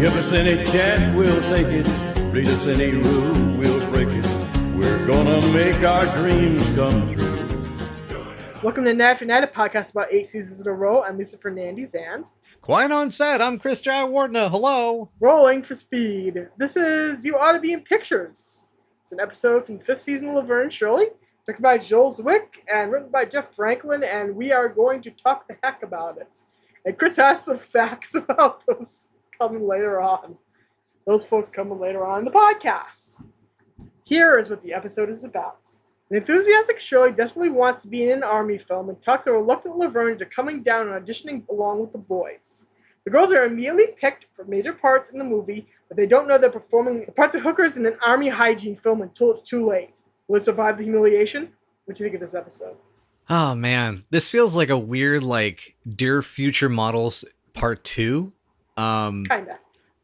Give us any chance, we'll take it. Read us any rule, we'll break it. We're gonna make our dreams come true. Welcome to Navtastic, a podcast about 8 seasons in a row. I'm Lisa Fernandes and... Quiet on set, I'm Chris Jayawardena, hello! Rolling for speed. This is You Oughta Be in Pictures. It's an episode from the 5th season of Laverne and Shirley, directed by Joel Zwick and written by Jeff Franklin, and we are going to talk the heck about it. And Chris has some facts about those coming later on. Those folks coming later on in the podcast. Here is what the episode is about. An enthusiastic Shirley desperately wants to be in an army film and talks a reluctant Laverne into coming down and auditioning along with the boys. The girls are immediately picked for major parts in the movie, but they don't know they're performing the parts of hookers in an army hygiene film until it's too late. Will they survive the humiliation? What do you think of this episode? Oh man, this feels like a weird, Dear Future Models Part 2. Kinda.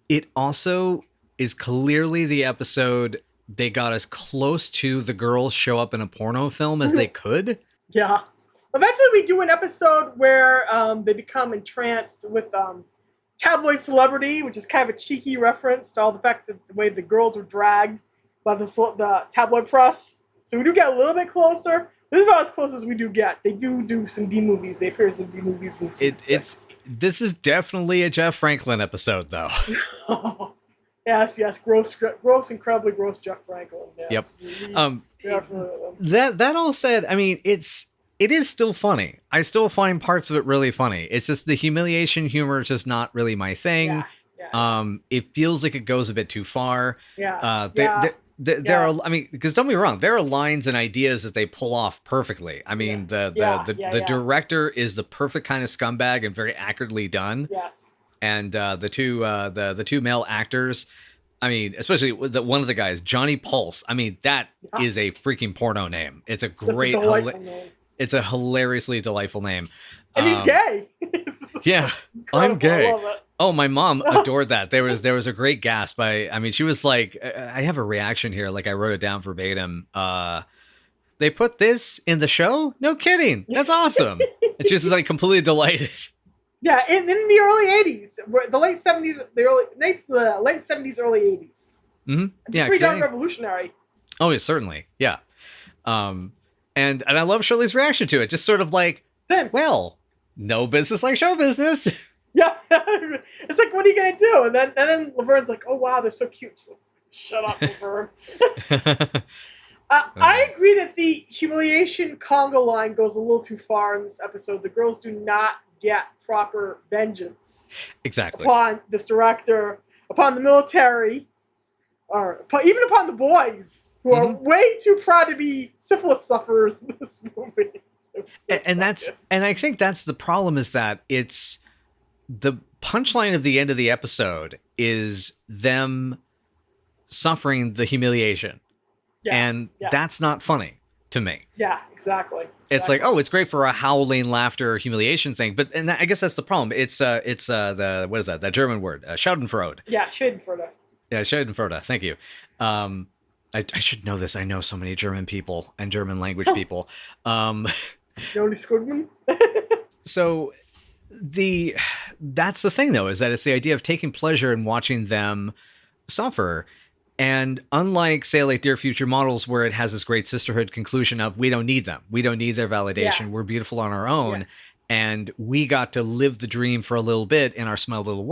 It also is clearly the episode they got as close to the girls show up in a porno film as they could. Yeah. Eventually we do an episode where they become entranced with tabloid celebrity, which is kind of a cheeky reference to all the fact that the way the girls were dragged by the tabloid press. So we do get a little bit closer. This is about as close as we do get. They do some B movies. They appear in some B movies. This is definitely a Jeff Franklin episode, though. Yes, gross, incredibly gross Jeff Franklin. Yes. Yep. That all said, I mean, it is still funny. I still find parts of it really funny. It's just the humiliation humor is just not really my thing. Yeah. It feels like it goes a bit too far. Yeah. There are, I mean, because don't be wrong, there are lines and ideas that they pull off perfectly. I mean, the director is the perfect kind of scumbag and very accurately done. Yes. And the two male actors, I mean, especially one of the guys, Johnny Pulse. I mean, that is a freaking porno name. It's a great, name. It's a hilariously delightful name. And he's gay. Yeah, incredible. I'm gay. I love it. Oh, my mom adored that. There was a great gasp. I mean, she was like, I have a reaction here. Like I wrote it down verbatim. They put this in the show? No kidding. That's awesome. And she was like completely delighted. Yeah, in the early 80s, the late 70s, late 70s, early 80s. Mm-hmm. It's pretty darn revolutionary. Oh, yeah, certainly. Yeah. And I love Shirley's reaction to it. Just sort of like, well, no business like show business. Yeah. It's like, what are you going to do? And then Laverne's like, oh, wow, they're so cute. Like, shut up, Laverne. I agree that the humiliation conga line goes a little too far in this episode. The girls do not get proper vengeance upon this director, upon the military, or even upon the boys, who are way too proud to be syphilis sufferers in this movie. And I think that's the problem, is that it's the punchline of the end of the episode is them suffering the humiliation. And that's not funny to me. Yeah, exactly. It's like, oh, it's great for a howling laughter humiliation thing, but I guess that's the problem. It's the what is that German word? Schadenfreude. Yeah, Schadenfreude. Yeah, Schadenfreude. Thank you. I should know this. I know so many German people and German language people. Lenny Squiggy. So that's the thing, though, is that it's the idea of taking pleasure in watching them suffer. And unlike, say, like Dear Future Models, where it has this great sisterhood conclusion of we don't need them. We don't need their validation. Yeah. We're beautiful on our own. Yeah. And we got to live the dream for a little bit in our small little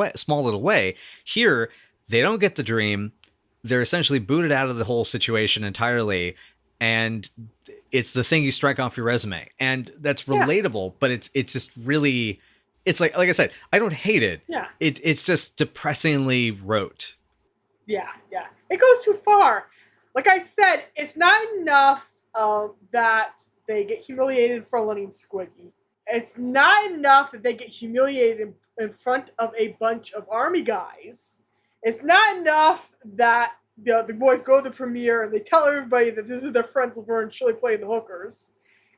way. Here, they don't get the dream. They're essentially booted out of the whole situation entirely. And it's the thing you strike off your resume. And that's relatable, but it's just really, it's like I said, I don't hate it. Yeah. It's just depressingly rote. Yeah. It goes too far. Like I said, it's not enough that they get humiliated for Lenny and Squiggy. It's not enough that they get humiliated in front of a bunch of army guys. It's not enough that the boys go to the premiere and they tell everybody that this is their friends Laverne and Shirley playing the hookers.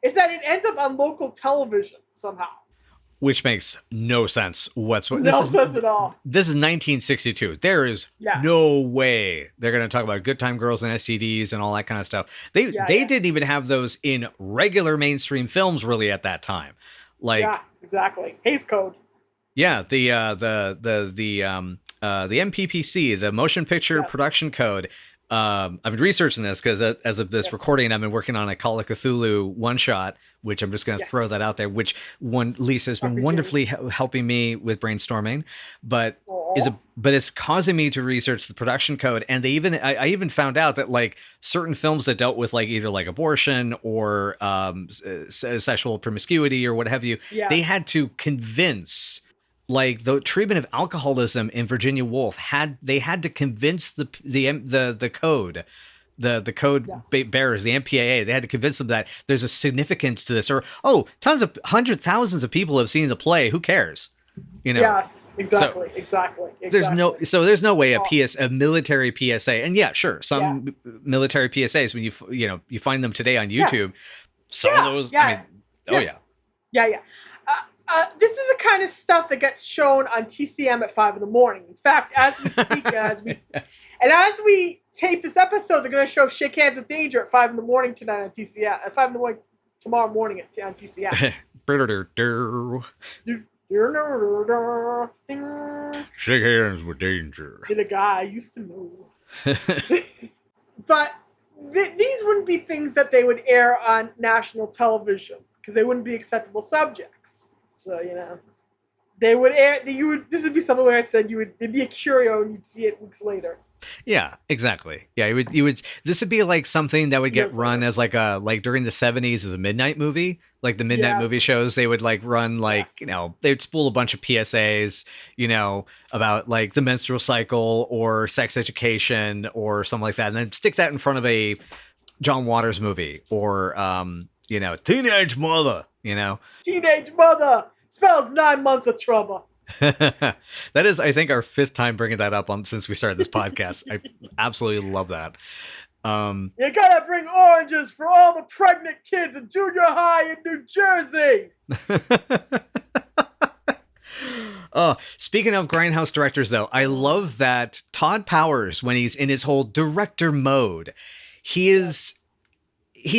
It's that it ends up on local television somehow. Which makes no sense whatsoever. No sense at all. This is 1962. There is no way they're going to talk about good time girls and STDs and all that kind of stuff. They didn't even have those in regular mainstream films really at that time. Like, yeah, exactly. Hays Code. Yeah, the MPPC, the Motion Picture Yes. Production Code. I've been researching this because as of this Yes. recording, I've been working on a Call of Cthulhu one shot, which I'm just going to Yes. throw that out there. Which one Lisa has been Appreciate wonderfully helping me with brainstorming, but Aw. it's causing me to research the production code. And I even found out that like certain films that dealt with like either like abortion or sexual promiscuity or what have you, Yes. they had to convince. Like the treatment of alcoholism in Virginia Woolf they had to convince the code, the code Yes. bearers, the MPAA, they had to convince them that there's a significance to this, or tons of thousands of people have seen the play. Who cares? You know. Yes, exactly, exactly. There's no way a military PSA, and yeah, sure, some military PSAs when you find them today on YouTube. Some of those, I mean, yeah. This is the kind of stuff that gets shown on TCM at 5 in. In fact, as we speak, as we tape this episode, they're going to show "Shake Hands with Danger" at 5 in tonight on TCM. At 5 in tomorrow morning on TCM. Shake hands with danger. You're the guy I used to know. But these wouldn't be things that they would air on national television because they wouldn't be acceptable subjects. So, they would air. This would be something where I said it'd be a curio and you'd see it weeks later. Yeah, exactly. Yeah, you would. This would be like something that would get run as like during the 70s as a midnight movie, like the midnight movie shows. They would like run they'd spool a bunch of PSAs, about like the menstrual cycle or sex education or something like that, and then stick that in front of a John Waters movie or Teenage Mother. Teenage Mother spells 9 months of trouble. That is, I think, our 5th time bringing that up since we started this podcast. I absolutely love that. You gotta bring oranges for all the pregnant kids in junior high in New Jersey. Oh, speaking of Grindhouse directors, though, I love that Todd Powers, when he's in his whole director mode, he's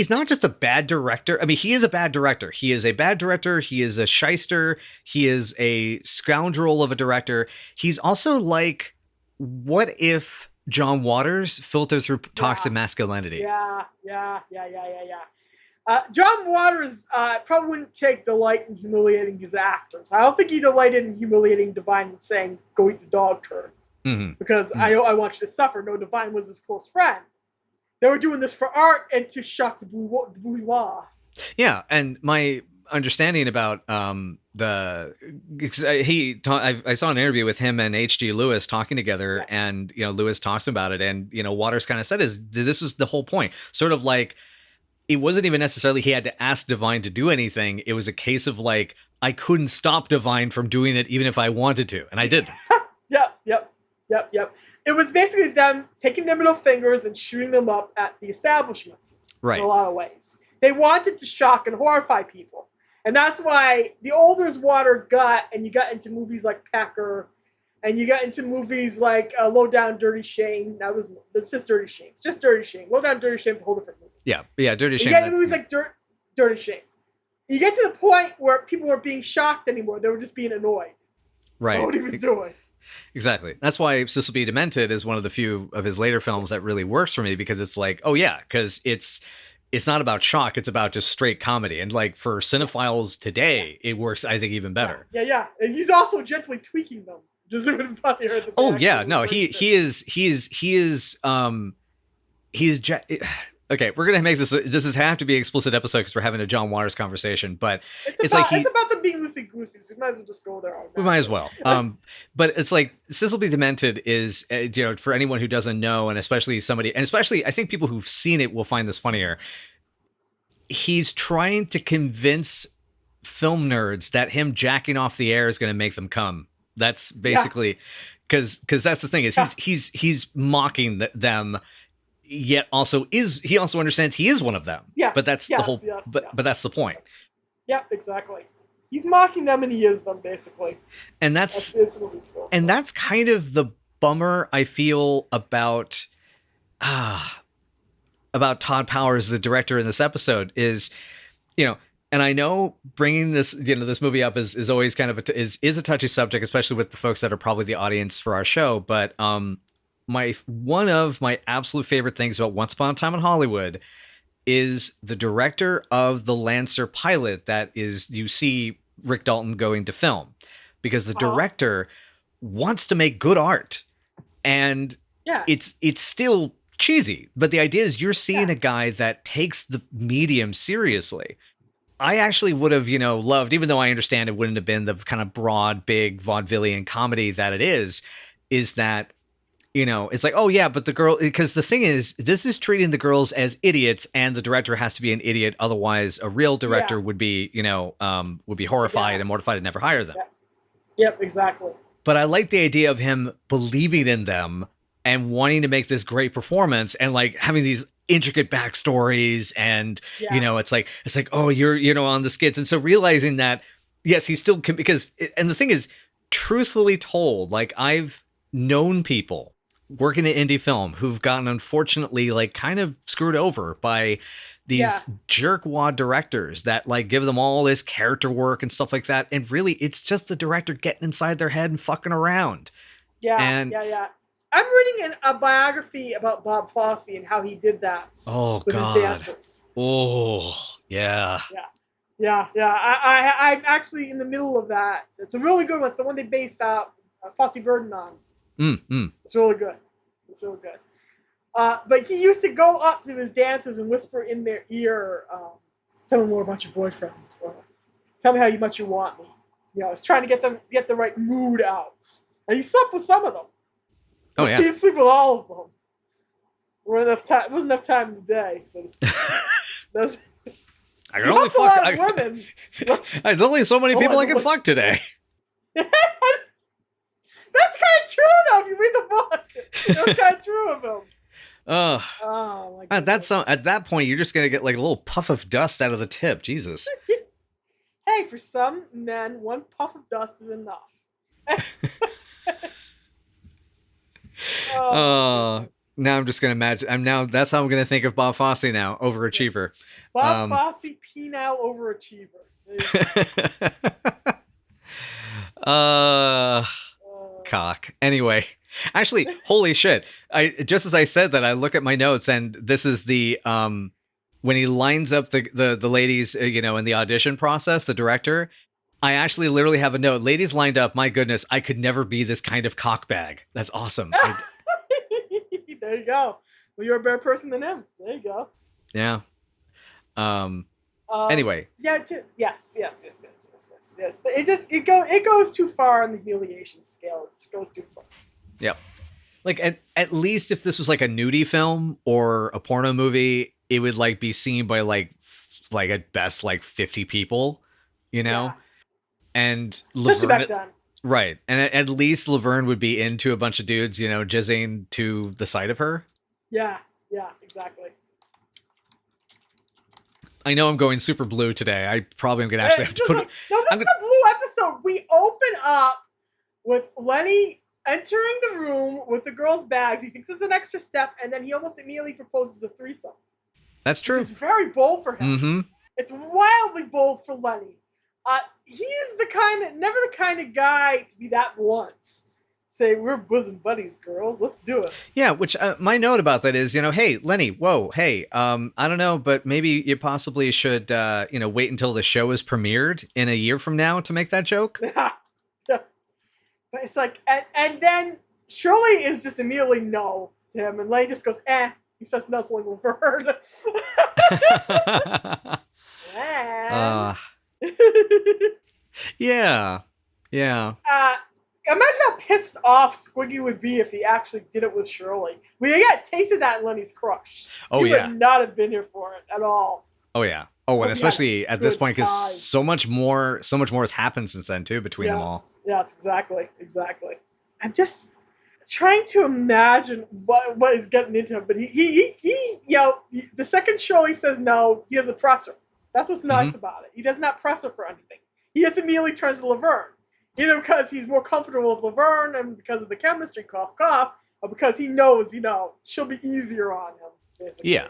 not just a bad director. I mean, he is a bad director. He is a bad director. He is a shyster. He is a scoundrel of a director. He's also like, what if John Waters filtered through toxic masculinity? Yeah. John Waters probably wouldn't take delight in humiliating his actors. I don't think he delighted in humiliating Divine and saying, "Go eat the dog turd." Mm-hmm. Because I want you to suffer. No, Divine was his close friend. They were doing this for art and to shock the bourgeois. Yeah, and my understanding about I saw an interview with him and H.G. Lewis talking together, and Lewis talks about it, and Waters kind of said this was the whole point, sort of like it wasn't even necessarily he had to ask Divine to do anything. It was a case of like I couldn't stop Divine from doing it even if I wanted to, and I didn't. Yep. It was basically them taking their middle fingers and shooting them up at the establishment. Right. In a lot of ways. They wanted to shock and horrify people. And that's why the older Water got, and you got into movies like Pecker, and you got into movies like Low Down Dirty Shame. That's just Dirty Shame. It's just Dirty Shame. Low Down Dirty Shame is a whole different movie. Yeah, Dirty Shame. You get movies like Dirty Shame. You get to the point where people weren't being shocked anymore. They were just being annoyed. Right. What he was doing. Exactly. That's why Cecil B. Demented is one of the few of his later films that really works for me, because it's like, because it's not about shock, it's about just straight comedy. And like for cinephiles today, it works, I think, even better. Yeah. And he's also gently tweaking them. Just even funnier. Okay, we're gonna make this have to be an explicit episode because we're having a John Waters conversation, but it's about them being loosey goosey, so we might as well just go there. We might as well. But it's like Cecil B. Demented is, for anyone who doesn't know, and especially I think people who've seen it will find this funnier. He's trying to convince film nerds that him jacking off the air is going to make them come. That's basically because that's the thing is he's mocking them. Yet he also understands he is one of them. Yeah. But that's the whole. But that's the point. Yeah, exactly. He's mocking them, and he is them basically. And that's kind of the bummer I feel about Todd Powers, the director in this episode, is, And I know bringing this, this movie up is always kind of is a touchy subject, especially with the folks that are probably the audience for our show. But one of my absolute favorite things about Once Upon a Time in Hollywood is the director of the Lancer pilot that is you see Rick Dalton going to film, because the director wants to make good art, and it's still cheesy, but the idea is you're seeing a guy that takes the medium seriously. I actually would have, loved, even though I understand it wouldn't have been the kind of broad, big vaudevillian comedy that it is that, it's like, oh yeah, but the girl, because the thing is, this is treating the girls as idiots, and the director has to be an idiot. Otherwise, a real director would be, would be horrified and mortified and never hire them. Yep, exactly. But I like the idea of him believing in them and wanting to make this great performance, and like having these intricate backstories, and it's like oh, you're on the skits, and so realizing that yes, he's still because and the thing is, truthfully told, like I've known people working in indie film who've gotten unfortunately like kind of screwed over by these jerkwad directors that like give them all this character work and stuff like that, and really it's just the director getting inside their head and fucking around. I'm reading a biography about Bob Fosse and how he did that with his dancers. Oh, yeah. I'm actually in the middle of that. It's a really good one. It's the one they based Fosse Verdon on. It's really good. But he used to go up to his dancers and whisper in their ear, tell me more about your boyfriend, or tell me how much you want me. I was trying to get the right mood out. And he slept with some of them. Oh, yeah. He didn't sleep with all of them. There wasn't enough time in the day, so to speak. I can only fuck women. There's only so many people I can fuck today. That's kind of true, though, if you read the book. That's kind of true of him. Oh my God. At that point, you're just going to get like a little puff of dust out of the tip. Jesus. Hey, for some men, one puff of dust is enough. Now I'm just gonna imagine. That's how I'm gonna think of Bob Fosse now, overachiever. Bob Fosse, penile overachiever. Cock. Anyway, actually, holy shit! Just as I said that, I look at my notes, and this is the when he lines up the ladies, in the audition process, the director. I actually literally have a note. Ladies lined up. My goodness, I could never be this kind of cockbag. That's awesome. There you go. Well, you're a better person than him. There you go. Yeah. Anyway. Yeah. Yes. It goes too far on the humiliation scale. It just goes too far. Yep. Like at least if this was like a nudie film or a porno movie, it would like be seen by like at best like 50 people. Yeah. And especially back then. Right. And at least Laverne would be into a bunch of dudes, jizzing to the side of her. Yeah, exactly. I know I'm going super blue today. I probably am going to actually have to put it. No, this is a blue episode. We open up with Lenny entering the room with the girls' bags. He thinks it's an extra step, and then he almost immediately proposes a threesome. That's true. It's very bold for him. Mm-hmm. It's wildly bold for Lenny. He is never the kind of guy to be that blunt. Say, we're bosom buddies, girls. Let's do it. Yeah, which my note about that is, hey, Lenny, whoa, hey, I don't know, but maybe you possibly should, wait until the show is premiered in a year from now to make that joke. Yeah. But it's like, and then Shirley is just immediately no to him, and Lenny just goes, he starts nuzzling with her. Yeah. Imagine how pissed off Squiggy would be if he actually did it with Shirley. We tasted that in Lenny's crush. Oh, he would not have been here for it at all. Oh yeah. Oh, and especially at this point, because so much more has happened since then too between them all. Yes, exactly. I'm just trying to imagine what is getting into him, but he the second Shirley says no, he doesn't press her. That's what's nice about it. He does not press her for anything. He just immediately turns to Laverne. Either because he's more comfortable with Laverne and because of the chemistry, cough, cough, or because he knows, she'll be easier on him, basically. Yeah.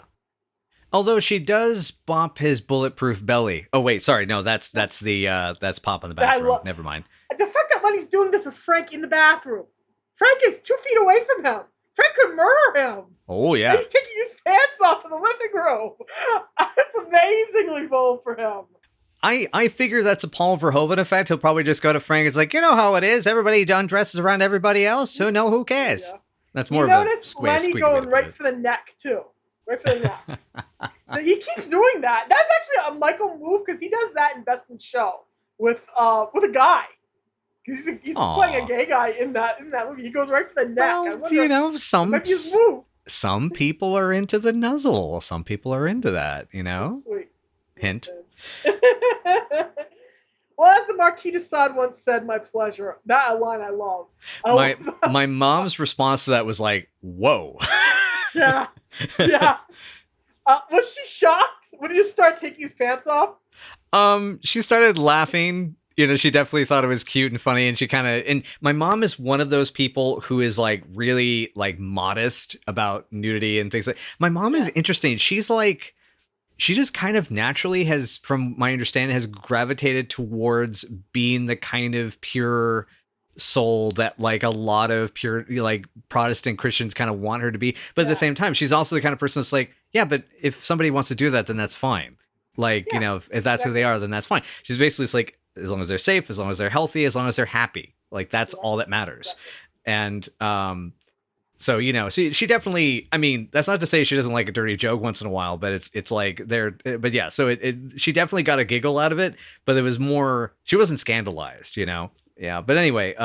Although she does bop his bulletproof belly. Oh wait, sorry, no, that's Pop in the bathroom. Never mind. The fact that Lenny's doing this with Frank in the bathroom. Frank is 2 feet away from him. Frank could murder him. Oh yeah. And he's taking his pants off in the living room. It's amazingly bold for him. I figure that's a Paul Verhoeven effect. He'll probably just go to Frank. It's like, you know how it is. Everybody undresses around everybody else. Who cares? Yeah. That's more of a Lenny going right for the neck too. Right for the neck. He keeps doing that. That's actually a Michael move because he does that in Best in Show with a guy. He's playing a gay guy in that movie. He goes right for the neck. Well, some people are into the nuzzle. Some people are into that. That's sweet. Hint. Well, as the Marquis de Sade once said, "My pleasure." That line I love. My mom's response to that was like, "Whoa." Yeah. Was she shocked when he just started taking his pants off? She started laughing. She definitely thought it was cute and funny, and and my mom is one of those people who is like really like modest about nudity and things like. My mom is interesting. She's like, she just kind of naturally has, from my understanding, has gravitated towards being the kind of pure soul that like a lot of pure like Protestant Christians kind of want her to be. But at the same time, she's also the kind of person that's like, yeah, but if somebody wants to do that, then that's fine. Like, if that's who they are, then that's fine. She's basically just like, as long as they're safe, as long as they're healthy, as long as they're happy, like that's all that matters. And so she definitely, I mean, that's not to say she doesn't like a dirty joke once in a while, but it's like but yeah, so she definitely got a giggle out of it, but it was more, she wasn't scandalized, yeah. But anyway,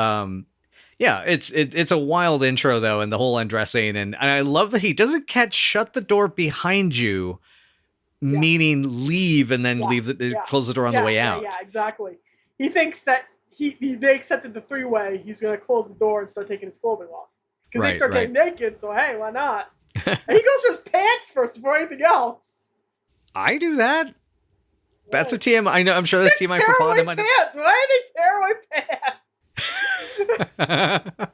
it's a wild intro though, and the whole undressing, and I love that he doesn't shut the door behind you, meaning leave and then close the door on the way out. Yeah, exactly. He thinks that they accepted the 3-way. He's gonna close the door and start taking his clothing off because they start getting naked. So hey, why not? And he goes for his pants first before anything else. I do that. That's a TMI. I know. I'm sure that's TMI for Pod. Pants. Why are they tearaway pants?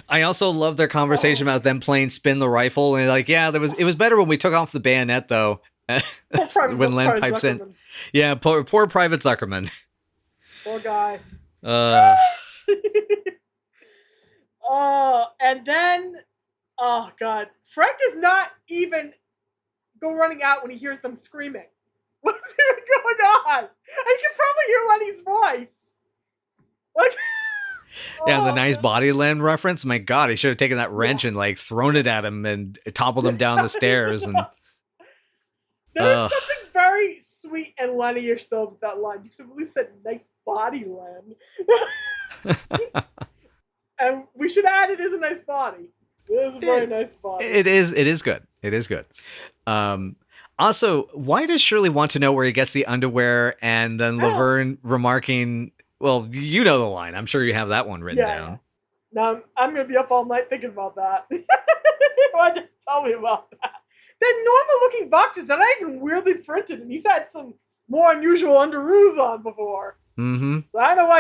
I also love their conversation about them playing spin the rifle, and like, it was better when we took off the bayonet though. When Len pipes Zuckerman in. Yeah, poor Private Zuckerman. Poor guy. And then, oh God, Frank does not even go running out when he hears them screaming. What's even going on? And you can probably hear Lenny's voice. Like, yeah, the nice body Len reference. My God, he should have taken that wrench and like thrown it at him and toppled him down the stairs. And there's something very sweet and Lenny-ish though with that line. You could have at least said "nice body, Len." And we should add, it is a nice body. It is a very nice body. It is good. It is good. Also, why does Shirley want to know where he gets the underwear? And then Laverne remarking, well, you know the line. I'm sure you have that one written down. Now, I'm going to be up all night thinking about that. Why did you tell me about that? They're normal-looking boxers that aren't even weirdly printed, and he's had some more unusual underoos on before. Mm-hmm. So I don't know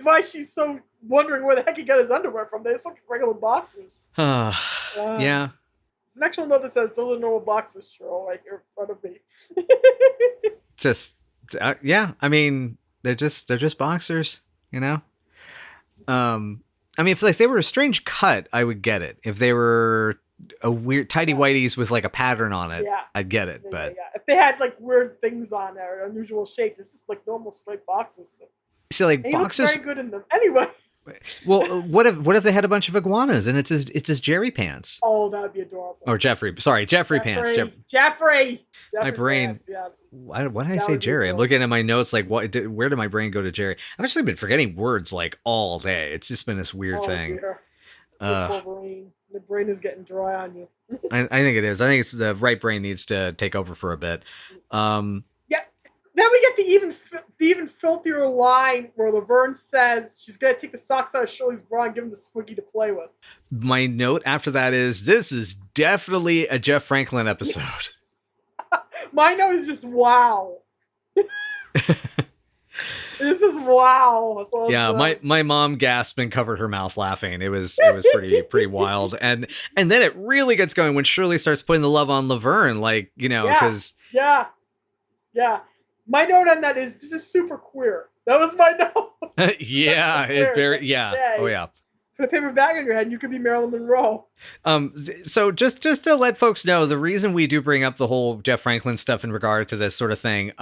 why she's so wondering where the heck he got his underwear from. They just look like regular boxers. Yeah. There's an actual note that says, "Those are normal boxers, Cheryl," right here in front of me. I mean, they're just boxers, I mean, if like they were a strange cut, I would get it. If they were a weird tidy whities with like a pattern on it, I'd get it. But if they had like weird things on there, unusual shapes, it's just like normal straight boxers. See, like and boxers, he looks very good in them. Anyway. Well, what if they had a bunch of iguanas and it's his Jerry pants? Oh, that would be adorable. Or Jeffrey pants. Jeffrey. My brain. Pants, yes. Why did I say Jerry? I'm looking at my notes like, where did my brain go to Jerry? I've actually been forgetting words like all day. It's just been this weird thing. The brain is getting dry on you. I think it is. I think it's the right brain needs to take over for a bit. Then we get the even filthier line where Laverne says she's going to take the socks out of Shirley's bra and give them to Squiggy to play with. My note after that is, this is definitely a Jeff Franklin episode. My note is just, wow. This is wow. That's all Yeah, it my mom gasped and covered her mouth laughing. It was pretty wild. And then it really gets going when Shirley starts putting the love on Laverne, like, because yeah. My note on that is this is super queer. That was my note. yeah, oh yeah. Put a paper bag on your head and you could be Marilyn Monroe. So just to let folks know, the reason we do bring up the whole Jeff Franklin stuff in regard to this sort of thing,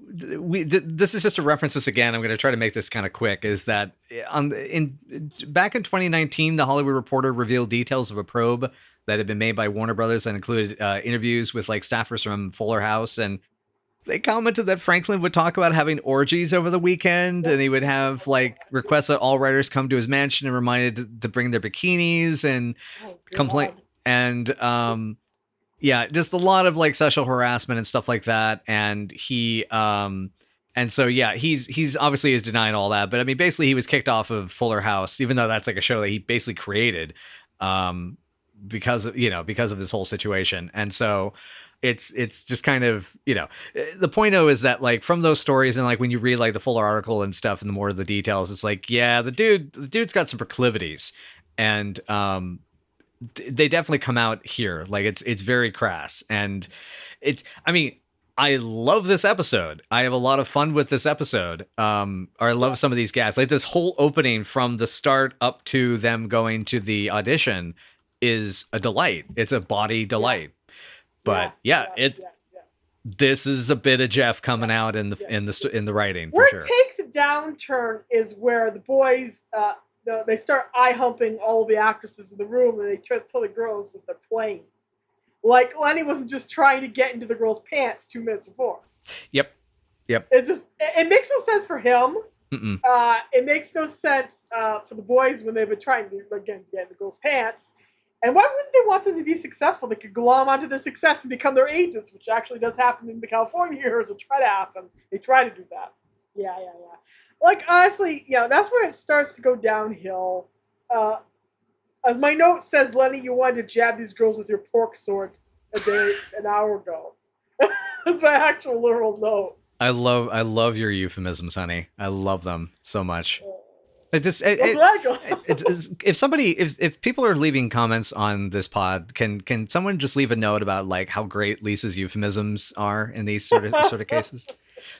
this is just to reference this again. I'm going to try to make this kind of quick. Is that back in 2019, the Hollywood Reporter revealed details of a probe that had been made by Warner Brothers and included interviews with like staffers from Fuller House, and they commented that Franklin would talk about having orgies over the weekend, and he would have like requests that all writers come to his mansion and reminded to bring their bikinis and complain. And just a lot of like sexual harassment and stuff like that. And he's obviously is denying all that. But I mean, basically he was kicked off of Fuller House, even though that's like a show that he basically created because of this whole situation. And so it's just kind of, the point though is that like from those stories and like when you read like the Fuller article and stuff and the more of the details, it's like, yeah, the dude's got some proclivities, and they definitely come out here. Like it's very crass, and I love this episode. I have a lot of fun with this episode. Or I love some of these gags. Like this whole opening from the start up to them going to the audition is a delight. It's a body delight. But this is a bit of Jeff coming out in the writing. Where for sure. It takes a downturn is where the boys they start eye humping all the actresses in the room, and they try to tell the girls that they're playing. Like Lenny wasn't just trying to get into the girl's pants 2 minutes before. Yep. It's just it makes no sense for him. It makes no sense for the boys when they've been trying to again get in the girl's pants. And why wouldn't they want them to be successful? They could glom onto their success and become their agents, which actually does happen in the California years. It try to happen. They try to do that. Yeah. Like, honestly, that's where it starts to go downhill. As my note says, Lenny, you wanted to jab these girls with your pork sword an hour ago. That's my actual literal note. I love your euphemisms, honey. I love them so much. If people are leaving comments on this pod, can someone just leave a note about like how great Lisa's euphemisms are in these sort of cases,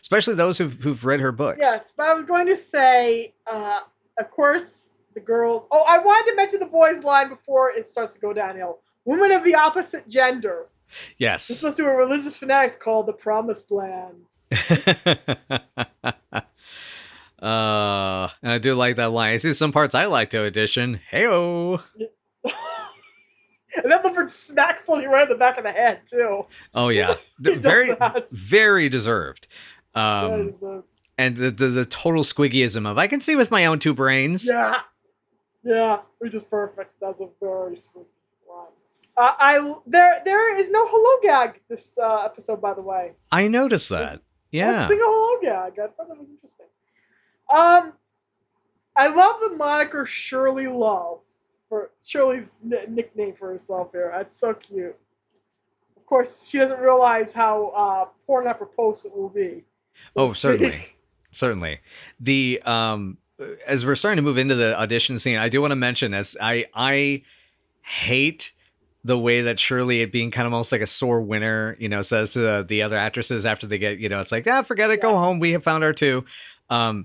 especially those who've read her books? Yes, but I was going to say, of course, the girls. Oh, I wanted to mention the boys' line before it starts to go downhill. Women of the opposite gender. Yes. This was to a religious fanatics called the Promised Land. I do like that line. I see some parts I like to audition. Hey-o. And then Laverne smacks Lenny right in the back of the head, too. Oh, yeah. Very deserved. And the total Squiggyism of, I can see with my own two brains. Yeah, which is perfect. That's a very sweet line. There is no hello gag this episode, by the way. I noticed that. Yeah. A single hello gag. I thought that was interesting. I love the moniker Shirley Love for Shirley's nickname for herself here. That's so cute. Of course, she doesn't realize how porn apropos it will be. Certainly. The as we're starting to move into the audition scene, I do want to mention as I hate the way that Shirley, being kind of almost like a sore winner, says to the other actresses after they get, it's like, forget it, go home. We have found our two.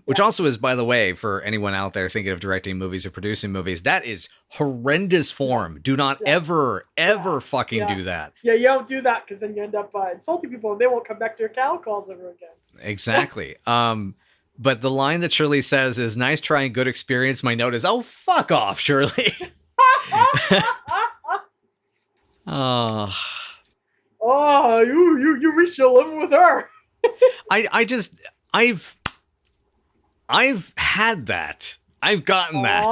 Which also is, by the way, for anyone out there thinking of directing movies or producing movies, that is horrendous form. Do not ever fucking do that. Yeah, you don't do that because then you end up insulting people and they won't come back to your cattle calls ever again. Exactly. But the line that Shirley says is, "Nice try and good experience." My note is, "Oh, fuck off, Shirley." You reached your limit with her. I've had that. I've gotten that.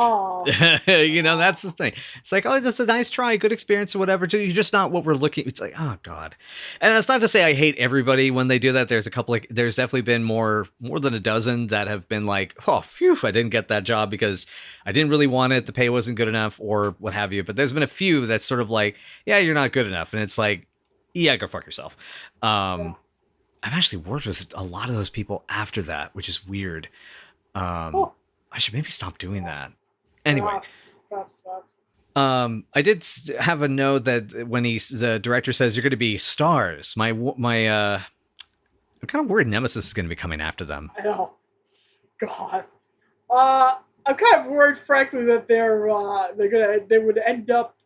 That's the thing. It's like, oh, that's a nice try, good experience or whatever. You're just not what we're looking. It's like, oh God. And that's not to say I hate everybody when they do that. There's there's definitely been more than a dozen that have been like, oh, phew, I didn't get that job because I didn't really want it. The pay wasn't good enough or what have you. But there's been a few that's sort of like, yeah, you're not good enough. And it's like, yeah, go fuck yourself. I've actually worked with a lot of those people after that, which is weird. Oh. I should maybe stop doing that. Anyway, Props. I did have a note that when the director says you're going to be stars, I'm kind of worried Nemesis is going to be coming after them. I know. God. I'm kind of worried, frankly, that they would end up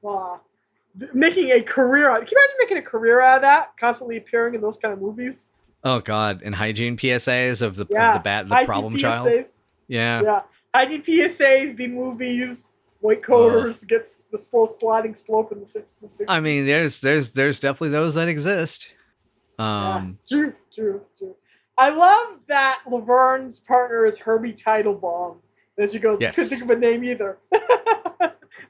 making a career out. Can you imagine making a career out of that? Constantly appearing in those kind of movies. Oh God! And hygiene PSAs of the problem child. Yeah. Yeah. Hygiene PSAs, B movies, white coaters gets the slow sliding slope in the 60s. I mean, there's definitely those that exist. True. I love that Laverne's partner is Herbie Teitelbaum. And she goes, yes. Couldn't think of a name either.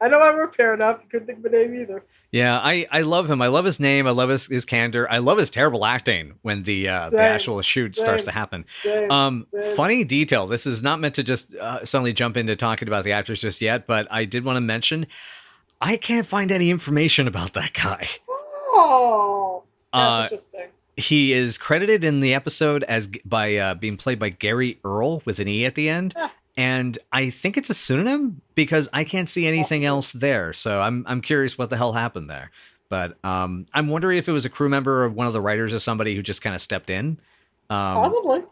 I know I were paired up. Couldn't think of a name either. Yeah, I love him. I love his name. I love his candor. I love his terrible acting when the actual shoot starts to happen. Same. Funny detail. This is not meant to just suddenly jump into talking about the actors just yet, but I did want to mention I can't find any information about that guy. Oh, that's interesting. He is credited in the episode as being played by Gary Earl with an E at the end. And I think it's a pseudonym because I can't see anything else there. So I'm curious what the hell happened there. But I'm wondering if it was a crew member or one of the writers or somebody who just kind of stepped in. Possibly.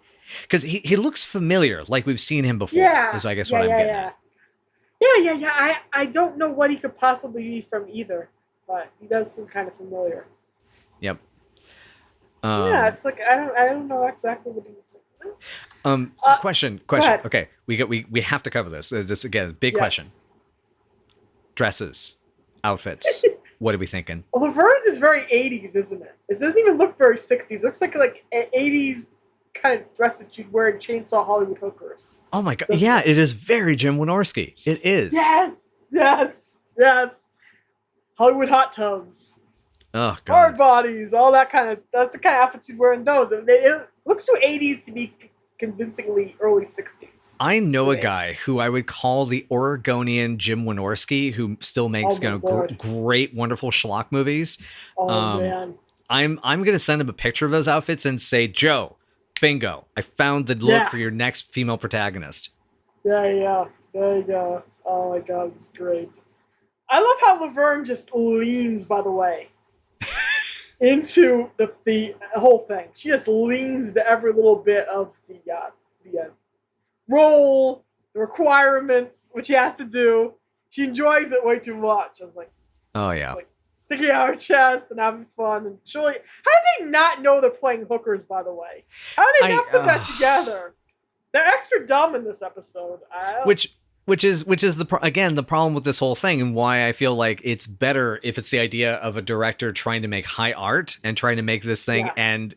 Because he looks familiar, like we've seen him before. Yeah. Is I guess what I'm getting at. Yeah. I don't know what he could possibly be from either, but he does seem kind of familiar. Yep. It's like I don't know exactly what he was saying. Question. Okay, we have to cover this. This again is a big question. Dresses, outfits. What are we thinking? Well, Laverne's is very 80s, isn't it? It doesn't even look very 60s. It looks like an 80s kind of dress that you'd wear in Chainsaw Hollywood Hookers. Oh my God! Yeah, it is very Jim Wynorski. It is. Yes. Hollywood hot tubs. Oh God. Hard bodies, all that kind of. That's the kind of outfits you'd wear in those. It looks too 80s to be convincingly early 60s. I know a guy who I would call the Oregonian Jim Wynorski, who still makes great, wonderful schlock movies. Oh man. I'm gonna send him a picture of those outfits and say, Joe, bingo, I found the look for your next female protagonist. Yeah. There you go. Oh my God, it's great. I love how Laverne just leans, by the way, into the whole thing. She just leans to every little bit of the role, the requirements, what she has to do. She enjoys it way too much. I was like, oh yeah, like sticking out her chest and having fun. And Shirley, how do they not know they're playing hookers? By the way, how do they not put that together? They're extra dumb in this episode. Which is the problem with this whole thing, and why I feel like it's better if it's the idea of a director trying to make high art and trying to make this thing, and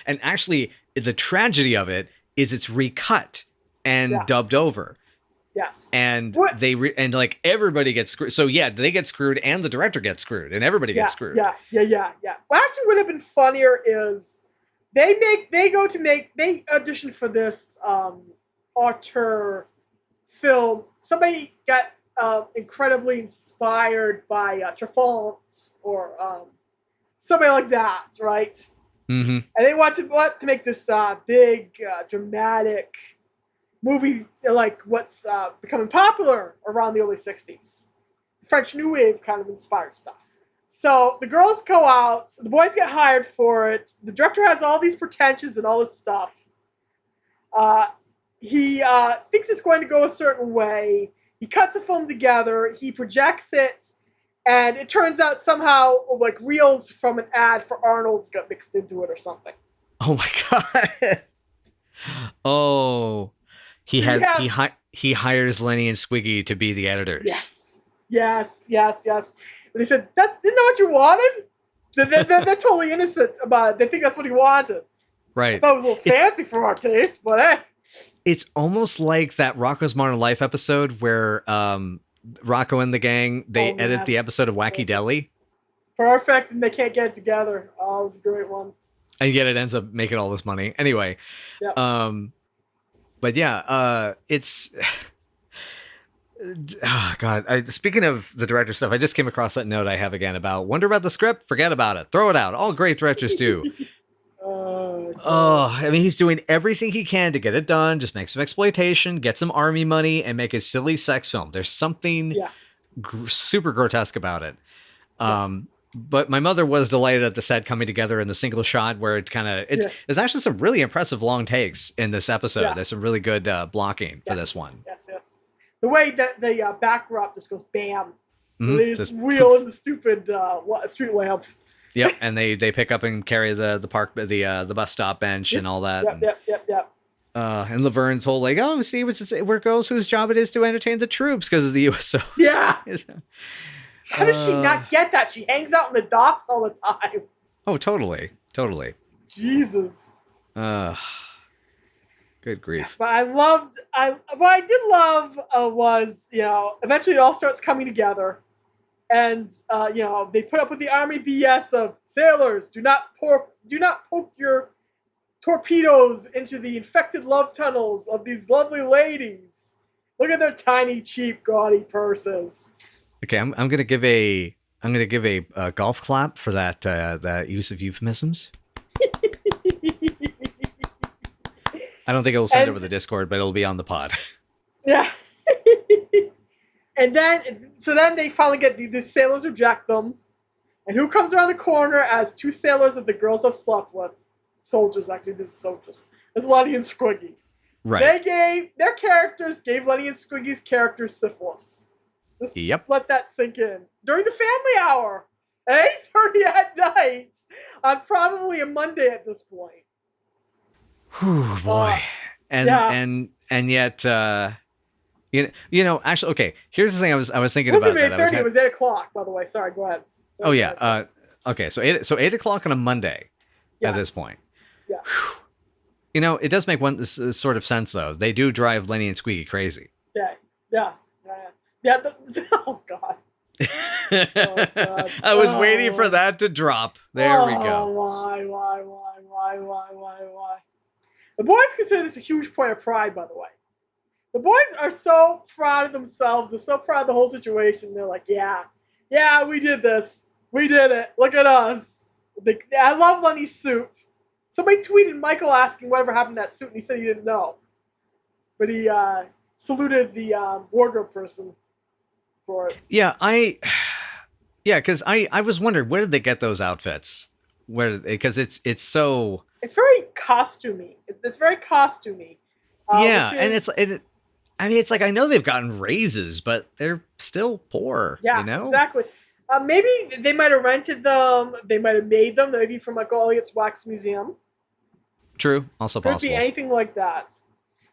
actually the tragedy of it is it's recut and dubbed over. Yes. And everybody gets screwed. So yeah, they get screwed and the director gets screwed and everybody gets screwed. Yeah. What actually would have been funnier is they auditioned for this auteur film. Somebody got incredibly inspired by Truffaut or somebody like that, right? Mm-hmm. And they want to make this big, dramatic movie like what's becoming popular around the early 60s. French New Wave kind of inspired stuff. So the girls go out, the boys get hired for it. The director has all these pretensions and all this stuff. He thinks it's going to go a certain way. He cuts the film together. He projects it. And it turns out somehow like reels from an ad for Arnold's got mixed into it or something. Oh my God. Oh. He hires Lenny and Squiggy to be the editors. Yes. And they said, isn't that what you wanted? They're totally innocent about it. They think that's what he wanted. Right. I thought it was a little fancy for our taste, but hey. It's almost like that Rocco's Modern Life episode where Rocco and the gang, they edit the episode of Wacky Deli. Perfect, and they can't get it together. Oh, it was a great one. And yet it ends up making all this money. Anyway. Yep. But yeah, it's... Oh, God. Speaking of the director stuff, I just came across that note I have again about wonder about the script, forget about it, throw it out. All great directors do. my God. Oh, I mean, he's doing everything he can to get it done, just make some exploitation, get some army money, and make a silly sex film. There's something super grotesque about it. But my mother was delighted at the set coming together in the single shot where it kind of, there's actually some really impressive long takes in this episode. Yeah. There's some really good blocking for this one. Yes. The way that the backdrop just goes bam. Mm-hmm. They just wheel in the stupid street lamp. Yep, and they pick up and carry the bus stop bench and all that. Yep. And Laverne's whole like, oh, see, we're girls whose job it is to entertain the troops because of the USO. Yeah. How does she not get that? She hangs out in the docks all the time. Oh, totally. Jesus. Good grief. Yes, but what I did love was, eventually it all starts coming together. And, they put up with the army BS of sailors, do not poke your torpedoes into the infected love tunnels of these lovely ladies. Look at their tiny, cheap, gaudy purses. Okay, I'm gonna give a golf clap for that use of euphemisms. I don't think it'll send over the Discord, but it'll be on the pod. Yeah. And then they finally get the sailors reject them, and who comes around the corner as two sailors that the girls have slept with? Soldiers, actually, this is soldiers. It's Lenny and Squiggy. Right. Their characters gave Lenny and Squiggy's characters syphilis. Just let that sink in. During the family hour, at 8:30 at night, on probably a Monday at this point. Whew, boy. And yet, actually, okay, here's the thing I was thinking about that. It was 8 o'clock, by the way. Sorry, go ahead. Oh, yeah. Okay, so 8 o'clock on a Monday at this point. Yeah. Whew. It does make one sort of sense, though. They do drive Lenny and Squiggy crazy. Yeah. Oh, God. I was waiting for that to drop. There we go. Why? The boys consider this a huge point of pride, by the way. The boys are so proud of themselves. They're so proud of the whole situation. They're like, yeah, we did this. We did it. Look at us. I love Lenny's suit. Somebody tweeted Michael asking whatever happened to that suit, and he said he didn't know. But he saluted the wardrobe person for it. Yeah, because I was wondering, where did they get those outfits? Because it's so... It's very costumey. It's very costumey. And it's like, I know they've gotten raises, but they're still poor. Yeah, exactly. Maybe they might have rented them. They might have made them. Maybe from like Elliott's Wax Museum. True. Also possible. Could be anything like that.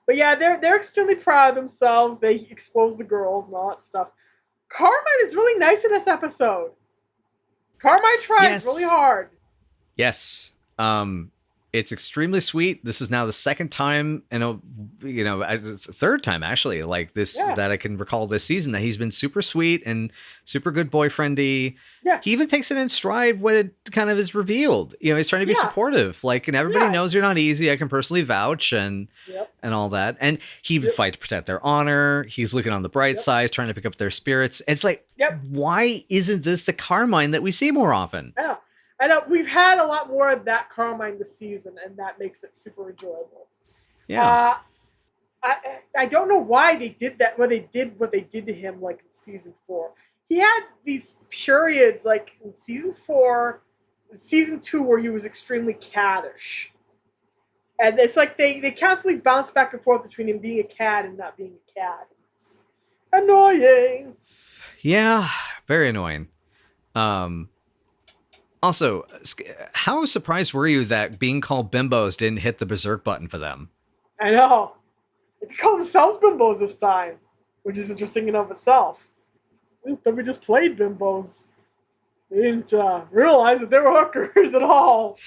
But yeah, they're extremely proud of themselves. They expose the girls and all that stuff. Carmine is really nice in this episode. Carmine tries really hard. Yes. It's extremely sweet. This is now the second time, it's the third time actually, like this that I can recall this season that he's been super sweet and super good boyfriendy. Yeah. He even takes it in stride when it kind of is revealed. He's trying to be supportive. Like, and everybody knows you're not easy. I can personally vouch and all that. And he would fight to protect their honor. He's looking on the bright side, trying to pick up their spirits. It's like, why isn't this the Carmine that we see more often? I know we've had a lot more of that Carmine this season, and that makes it super enjoyable. Yeah. I don't know why they did that. What they did to him, like in season 4. He had these periods, like in season 4, season 2, where he was extremely caddish, and it's like they constantly bounce back and forth between him being a cad and not being a cad. It's annoying. Yeah, very annoying. Also, how surprised were you that being called bimbos didn't hit the berserk button for them? I know. They call themselves bimbos this time, which is interesting in of itself. We just played bimbos. They didn't realize that they were hookers at all.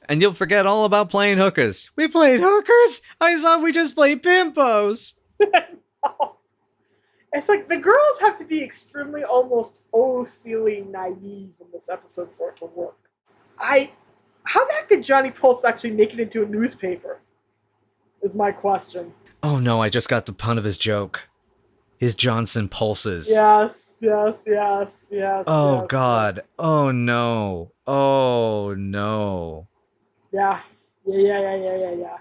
And you'll forget all about playing hookers. We played hookers? I thought we just played bimbos. No. It's like the girls have to be extremely almost silly naive in this episode for it to work. How the heck did Johnny Pulse actually make it into a newspaper? Is my question. Oh no, I just got the pun of his joke. His Johnson pulses. Yes. Oh God. Yes. Oh no. Oh no. Yeah. Yeah.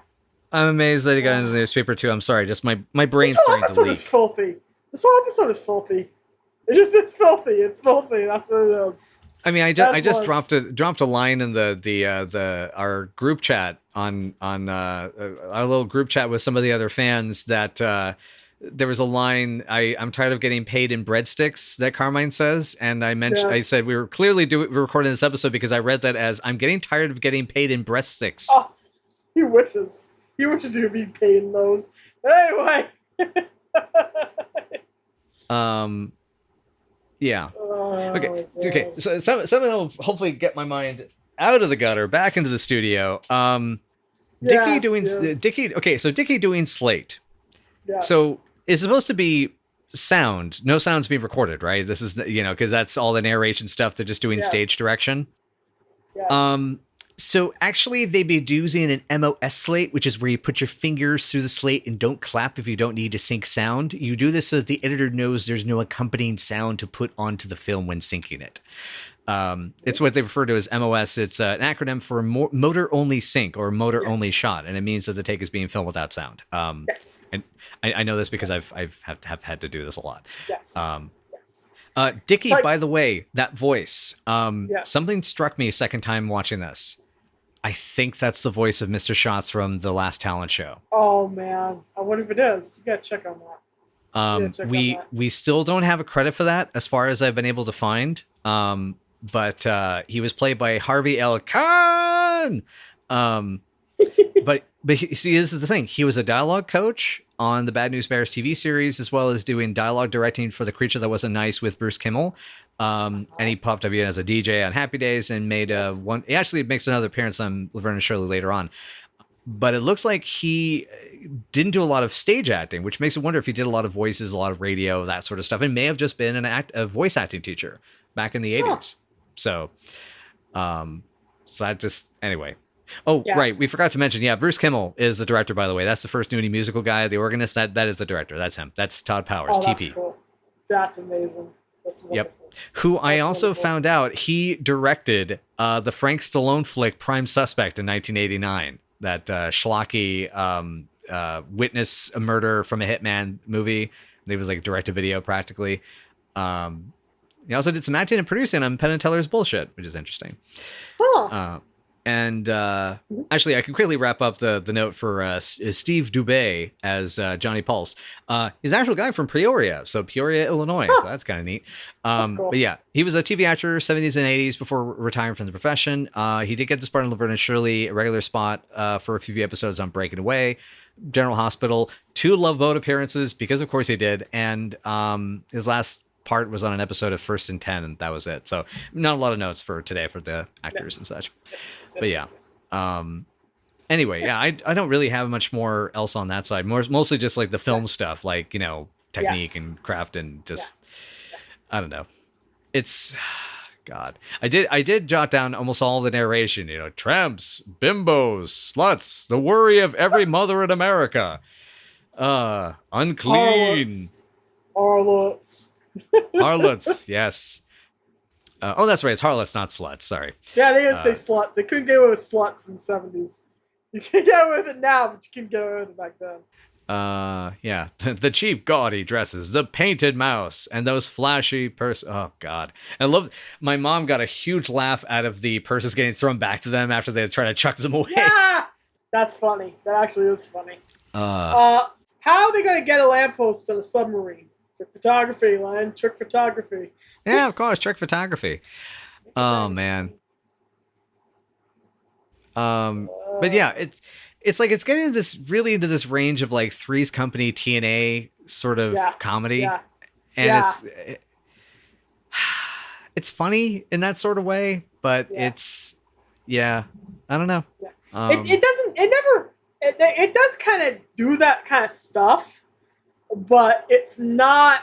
I'm amazed that he got into the newspaper too. I'm sorry, just my brain's This whole starting to episode leak. is filthy. This whole episode is filthy. It's filthy. It's filthy. That's what it is. I mean, I just dropped a line in the our group chat on our little group chat with some of the other fans that there was a line, I'm tired of getting paid in breadsticks, that Carmine says, and I said we were clearly we're recording this episode because I read that as I'm getting tired of getting paid in breadsticks. Oh, he wishes he would be paid in those. Anyway. Yeah. Okay. God. Okay. So something will hopefully get my mind out of the gutter, back into the studio. Dickie doing Dickie. Okay, so Dickie doing Slate. Yes. So it's supposed to be sound. No sound's being recorded, right? This is because that's all the narration stuff. They're just doing stage direction. Yes. So actually, they'd be using an MOS slate, which is where you put your fingers through the slate and don't clap if you don't need to sync sound. You do this so that the editor knows there's no accompanying sound to put onto the film when syncing it. It's what they refer to as MOS. It's an acronym for motor-only sync or motor-only shot, and it means that the take is being filmed without sound. Yes. And I know this because I've had to do this a lot. Yes. Dickie, by the way, that voice. Something struck me a second time watching this. I think that's the voice of Mr. Schatz from the last talent show. Oh man, I wonder if it is. You gotta check on that. We still don't have a credit for that, as far as I've been able to find. But he was played by Harvey L. Khan. But see, this is the thing. He was a dialogue coach on the Bad News Bears TV series, as well as doing dialogue directing for The Creature That Wasn't Nice with Bruce Kimmel. And he popped up even as a DJ on Happy Days and made one. He actually makes another appearance on Laverne and Shirley later on. But it looks like he didn't do a lot of stage acting, which makes me wonder if he did a lot of voices, a lot of radio, that sort of stuff, and may have just been a voice acting teacher back in the 80s. So that just, anyway. Oh, right. We forgot to mention, Bruce Kimmel is the director, by the way. That's the first nudie musical guy, the organist. That is the director. That's him. That's Todd Powers, that's TP. Cool. That's amazing. That's wonderful. Yep. Who I also found out, he directed the Frank Stallone flick Prime Suspect in 1989. That schlocky witness a murder from a hitman movie. It was like direct-to-video practically. He also did some acting and producing on Penn and Teller's Bullshit, which is interesting. Huh. And actually, I can quickly wrap up the note for Steve Dubé as Johnny Pulse. He's an actual guy from Peoria, so Peoria, Illinois. So that's kind of neat. Cool. But yeah, he was a TV actor 70s and 80s before retiring from the profession. He did get this part in Laverne and Shirley, a regular spot for a few episodes on Breaking Away, General Hospital, 2 Love Boat appearances, because of course he did. And his last part was on an episode of First and 10, and that was it. So not a lot of notes for today for the actors and such. But yeah. Anyway, I don't really have much more else on that side. Mostly just like the film stuff, like, technique and craft and just, I don't know. It's, God. I did jot down almost all the narration, tramps, bimbos, sluts, the worry of every mother in America. Unclean. Harlots. Harlots, yes. That's right. It's harlots, not sluts. Sorry. Yeah, they didn't say sluts. They couldn't get away with sluts in the 70s. You can get away with it now, but you couldn't get away with it back then. The cheap, gaudy dresses, the painted mouse, and those flashy purses. Oh, God. I love. My mom got a huge laugh out of the purses getting thrown back to them after they try to chuck them away. Yeah! That's funny. That actually is funny. How are they going to get a lamppost on a submarine? Trick photography, Len. Trick photography. Yeah, of course. Trick photography. Oh, man. But yeah, it's like it's getting this really into this range of like Three's Company, TNA sort of comedy, and it's funny in that sort of way, but it's I don't know. It does kind of do that kind of stuff, but it's not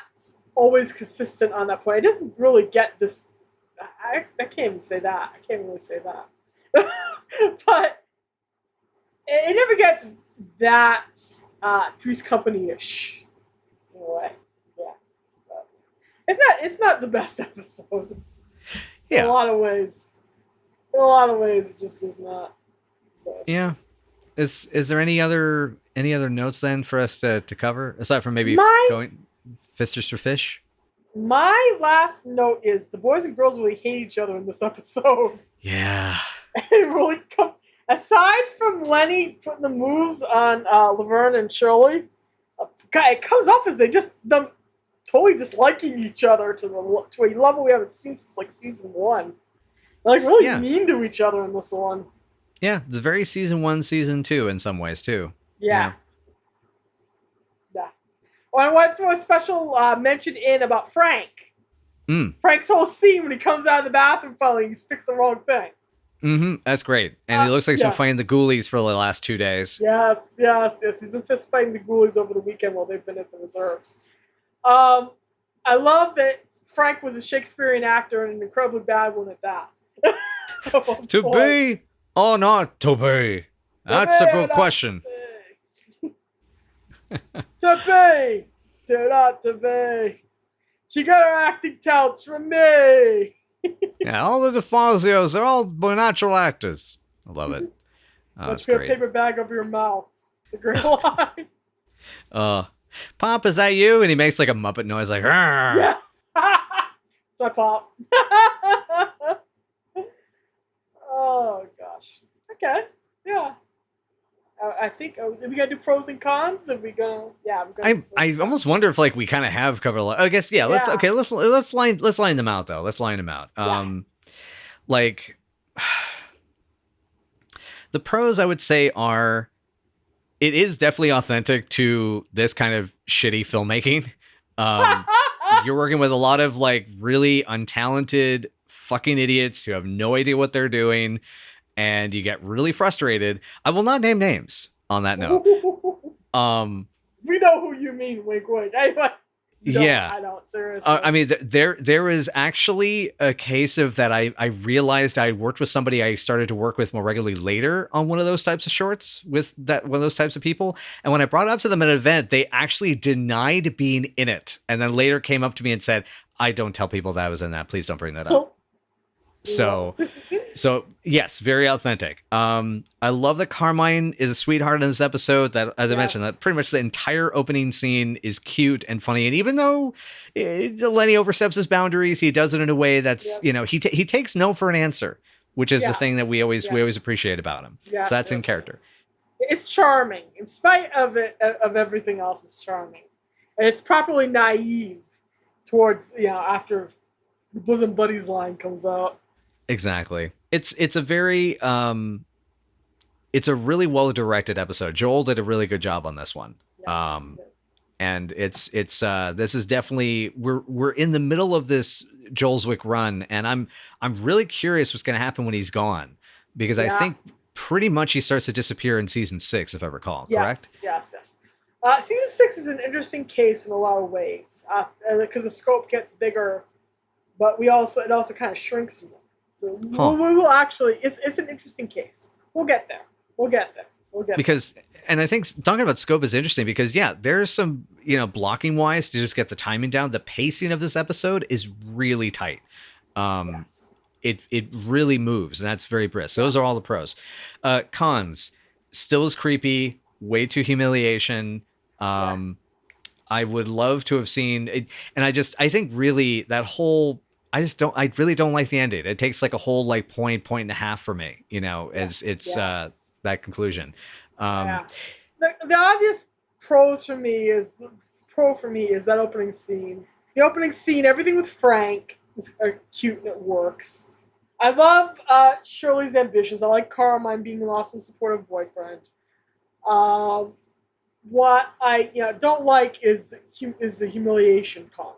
always consistent on that point. It doesn't really get this. I can't even say that. I can't really say that. But it never gets that Three's Company-ish in a way. Yeah. But it's not the best episode. Yeah. In a lot of ways. In a lot of ways, it just is not the best. Yeah. Is there any other notes then for us to cover aside from maybe My- going fisters for fish? My last note is the boys and girls really hate each other in this episode. Yeah. It really aside from Lenny putting the moves on Laverne and Shirley, it comes off as them totally disliking each other to a level we haven't seen since like season 1. They're like really mean to each other in this one. Yeah, it's very season 1, season 2 in some ways too. Yeah. Oh, I want to throw a special mention in about Frank. Frank's whole scene when he comes out of the bathroom finally, he's fixed the wrong thing. Mm-hmm. That's great. And it looks like he's been fighting the ghoulies for the last 2 days. Yes. He's been fist fighting the ghoulies over the weekend while they've been at the reserves. I love that Frank was a Shakespearean actor and an incredibly bad one at that. To be or not to be? That's a good question. To be, to not to be. She got her acting talents from me. Yeah, all the DeFazios, they're all natural actors. I love it. Let's get a paper bag over your mouth. It's a great line. Pop, is that you? And he makes like a Muppet noise like, "Arr!" Yeah. It's my Pop. Oh, gosh. Okay. Yeah. I think, are we going to do pros and cons? Are we going to, yeah. I almost wonder if like we kind of have covered a lot. I guess, yeah, let's line them out though. Let's line them out. Like the pros I would say are, it is definitely authentic to this kind of shitty filmmaking. You're working with a lot of like really untalented fucking idiots who have no idea what they're doing, and you get really frustrated. I will not name names on that note. We know who you mean, wink, wink. Yeah, I don't, seriously. I mean, there is actually a case of that. I realized I worked with somebody I started to work with more regularly later on one of those types of shorts with one of those types of people. And when I brought it up to them at an event, they actually denied being in it, and then later came up to me and said, "I don't tell people that I was in that. Please don't bring that up." So yes, very authentic. I love that Carmine is a sweetheart in this episode. That, as I mentioned, that pretty much the entire opening scene is cute and funny. And even though Lenny oversteps his boundaries, he does it in a way that's he takes no for an answer, which is the thing that we always appreciate about him. So that's in character. It's charming, in spite of everything else. It's charming, and it's properly naive towards after the bosom buddies line comes out. Exactly. It's a very it's a really well directed episode. Joel did a really good job on this one. And it's this is definitely we're in the middle of this Joel Zwick run, and I'm really curious what's going to happen when he's gone, because I think pretty much he starts to disappear in season 6, if I recall. Correct? Yes. Season 6 is an interesting case in a lot of ways because the scope gets bigger, but it also kind of shrinks more. So we will actually, it's an interesting case. We'll get there. Because, and I think talking about scope is interesting because, there's some, blocking wise to just get the timing down. The pacing of this episode is really tight. It really moves, and that's very brisk. So those are all the pros. Cons, still is creepy, way too humiliation. I would love to have seen it. And I think really that whole, I really don't like the ending. It takes like a whole like point and a half for me, as it's that conclusion. The obvious pro for me is that opening scene. The opening scene, everything with Frank is cute and it works. I love Shirley's ambitions. I like Carmine being an awesome supportive boyfriend. What I don't like is the humiliation con.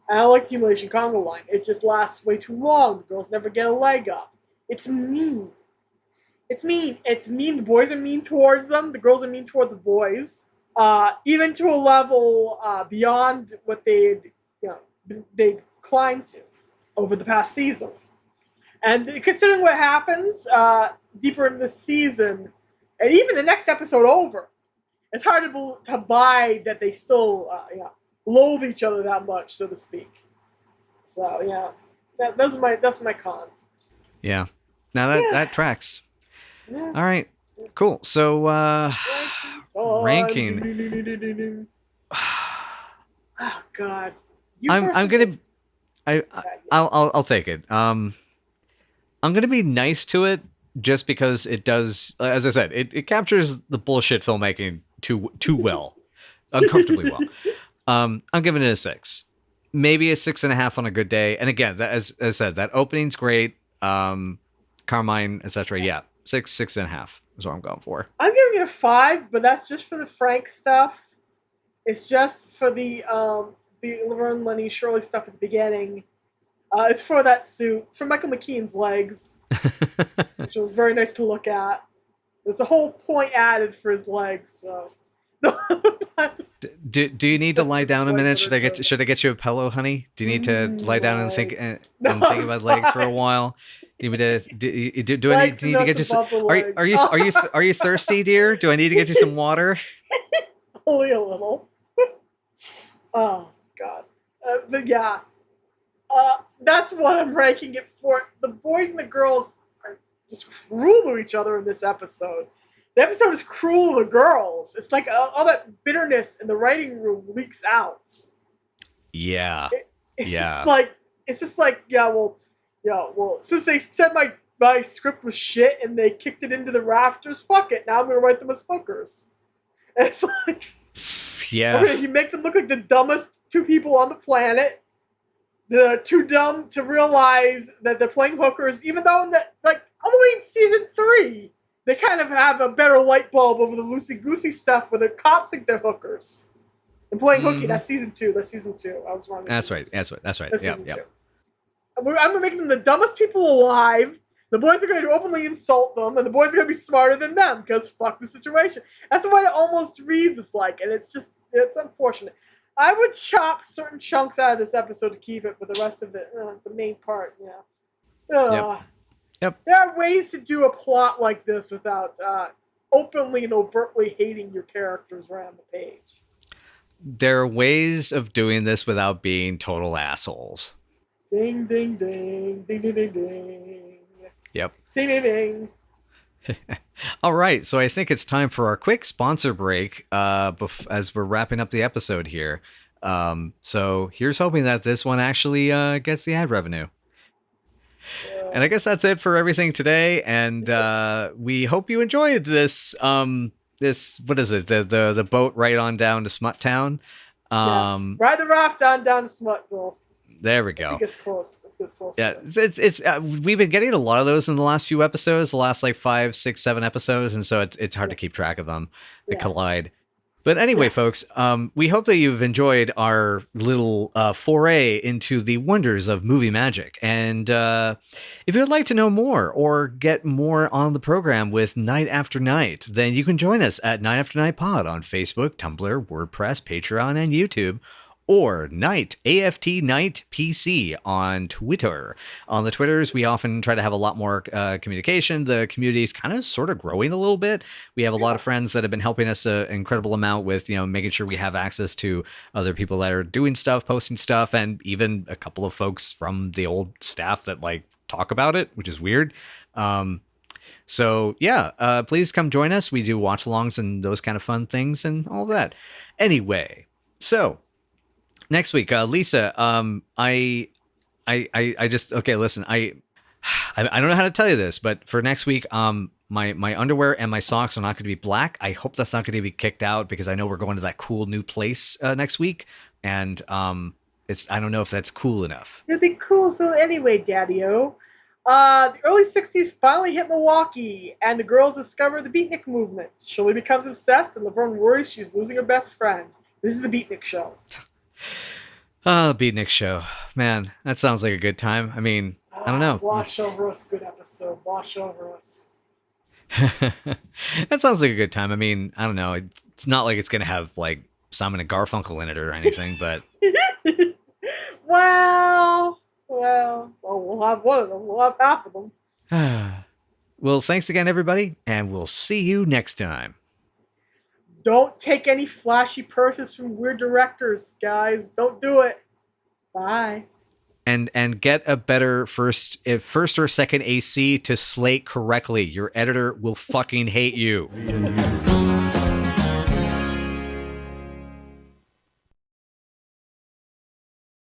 I don't like the humiliation Congo line. It just lasts way too long. The girls never get a leg up. It's mean. The boys are mean towards them. The girls are mean toward the boys. Even to a level beyond what they climbed to over the past season. And considering what happens deeper in the season, and even the next episode over, it's hard to buy that they still loathe each other that much, so to speak. So that's my con. Yeah. Now that tracks. Yeah. All right. Cool. So ranking. Ranking. Oh God. You I'm first. I'm gonna I'll take it. I'm gonna be nice to it just because it does, as I said, it captures the bullshit filmmaking too well, uncomfortably well. I'm giving it a 6, maybe a 6.5 on a good day. And again, that, as I said, that opening's great. Carmine, etc. Yeah, 6.5 is what I'm going for. I'm giving it a 5, but that's just for the Frank stuff. It's just for the Laverne, Lenny, Shirley stuff at the beginning. It's for that suit. It's for Michael McKean's legs, which are very nice to look at. There's a whole point added for his legs. So. Do you need to lie down a minute? Should I get you a pillow, honey? Do you need to lie down and think think about legs for a while? Do you need to do I need to get you some? Are you thirsty, dear? Do I need to get you some water? Only a little. Oh God. But yeah. That's what I'm ranking it for. The boys and the girls are just cruel to each other in this episode. The episode is cruel to the girls. It's like all that bitterness in the writing room leaks out. Yeah. It's just like well, since they said my script was shit and they kicked it into the rafters, fuck it. Now I'm gonna write them as hookers. And it's like, yeah. Okay, you make them look like the dumbest two people on the planet. They're too dumb to realize that they're playing hookers, even though all the way in season 3, they kind of have a better light bulb over the loosey-goosey stuff where the cops think they're hookers. And playing hooky, that's season 2. That's season 2. I was wrong. That's right. That's right. That's season 2. I'm going to make them the dumbest people alive. The boys are going to openly insult them, and the boys are going to be smarter than them, because fuck the situation. That's what it almost reads as like, and it's unfortunate. I would chop certain chunks out of this episode to keep it, but the rest of it, the main part, Yep. There are ways to do a plot like this without openly and overtly hating your characters right on the page. There are ways of doing this without being total assholes. Ding, ding, ding. Ding, ding, ding, ding. Yep. Ding, ding, ding. All right, so I think it's time for our quick sponsor break as we're wrapping up the episode here. So here's hoping that this one actually gets the ad revenue. And I guess that's it for everything today. And we hope you enjoyed this. This, what is it? The boat right on down to Smut Town. Ride the raft down to Smutville. There we go. I think it's close. Yeah, it's we've been getting a lot of those in the last few episodes, the last like 5, 6, 7 episodes, and so it's hard to keep track of them. They collide. But anyway, folks, we hope that you've enjoyed our little foray into the wonders of movie magic. And if you'd like to know more or get more on the program with Night After Night, then you can join us at Night After Night Pod on Facebook, Tumblr, WordPress, Patreon, and YouTube. Or Night, AFT Night PC on Twitter. On the Twitters, we often try to have a lot more communication. The community is kind of sort of growing a little bit. We have a lot of friends that have been helping us an incredible amount with, making sure we have access to other people that are doing stuff, posting stuff, and even a couple of folks from the old staff that like talk about it, which is weird. So yeah, please come join us. We do watch-alongs and those kind of fun things and all that. Anyway, so next week, Lisa, I just, okay, listen, I don't know how to tell you this, but for next week, my underwear and my socks are not going to be black. I hope that's not going to be kicked out because I know we're going to that cool new place next week. And I don't know if that's cool enough. It'd be cool. So anyway, Daddy-O, the early 60s finally hit Milwaukee, and the girls discover the beatnik movement. Shirley becomes obsessed, and Laverne worries she's losing her best friend. This is the Beatnik Show. Oh, the Beatnik Show. Man, that sounds like a good time. I mean, I don't know. Wash over us, good episode. Wash over us. That sounds like a good time. I mean, I don't know. It's not like it's going to have, like, Simon and Garfunkel in it or anything, but... well, we'll have one of them. We'll have half of them. Well, thanks again, everybody, and we'll see you next time. Don't take any flashy purses from weird directors, guys. Don't do it. Bye. and get a better first or second AC to slate correctly. Your editor will fucking hate you. Me and you.